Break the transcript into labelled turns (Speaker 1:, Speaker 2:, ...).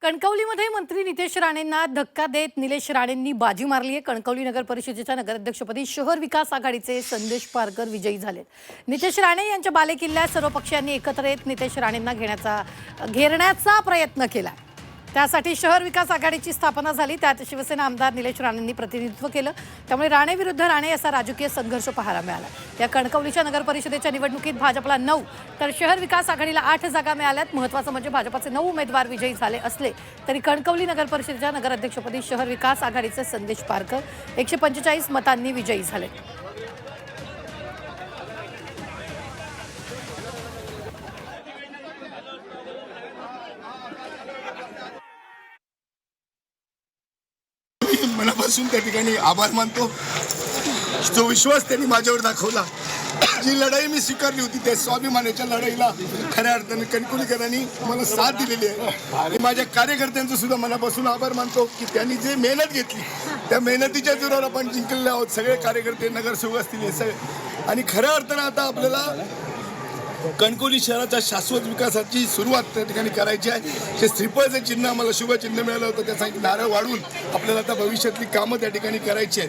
Speaker 1: कणकवलीमध्ये मंत्री नितेश राणेंना धक्का देत निलेश राणेंनी बाजी मारली आहे। कणकवली नगर परिषदेच्या नगराध्यक्षपदी शहर विकास आघाडीचे संदेश पारकर विजयी झालेत। नितेश राणे यांच्या बालेकिल्ल्यात सर्व पक्षांनी एकत्र येत नितेश राणेंना घेरण्याचा प्रयत्न केला। त्यासाठी शहर विकास आघाडीची स्थापना झाली। त्यात शिवसेना आमदार निलेश राणेंनी प्रतिनिधित्व केलं। त्यामुळे राणे विरुद्ध राणे असा राजकीय संघर्ष पाहायला मिळाला। या कणकवलीच्या नगर परिषदेच्या निवडणुकीत भाजपला 9 तर शहर विकास आघाडीला 8 जागा मिळाल्यात। महत्त्वाचं म्हणजे भाजपचे 9 उमेदवार विजयी झाले असले तरी कणकवली नगर परिषदेच्या नगराध्यक्षपदी शहर विकास आघाडीचे संदेश पारकर 145 मतांनी विजयी झाले।
Speaker 2: मनापासून त्या ठिकाणी आभार मानतो। जो विश्वास त्यांनी माझ्यावर दाखवला, जी लढाई मी स्वीकारली होती त्या स्वाभिमानाच्या लढाईला खऱ्या अर्थाने कणकवलीकरांनी मला साथ दिलेली आहे। आणि माझ्या कार्यकर्त्यांचं सुद्धा मनापासून आभार मानतो की त्यांनी जे मेहनत घेतली त्या मेहनतीच्या जोरावर आपण जिंकलेले आहोत। सगळे कार्यकर्ते नगरसेवक असतील हे सगळे। आणि खऱ्या अर्थानं आता आपल्याला कणकवली शहराच्या शाश्वत विकासाची सुरुवात त्या ठिकाणी करायची आहे। हे श्रीफळचं चिन्ह आम्हाला शुभ चिन्ह मिळालं होतं, त्याचा एक नारळ वाढवून आपल्याला आता भविष्यातली कामं त्या ठिकाणी करायची आहेत।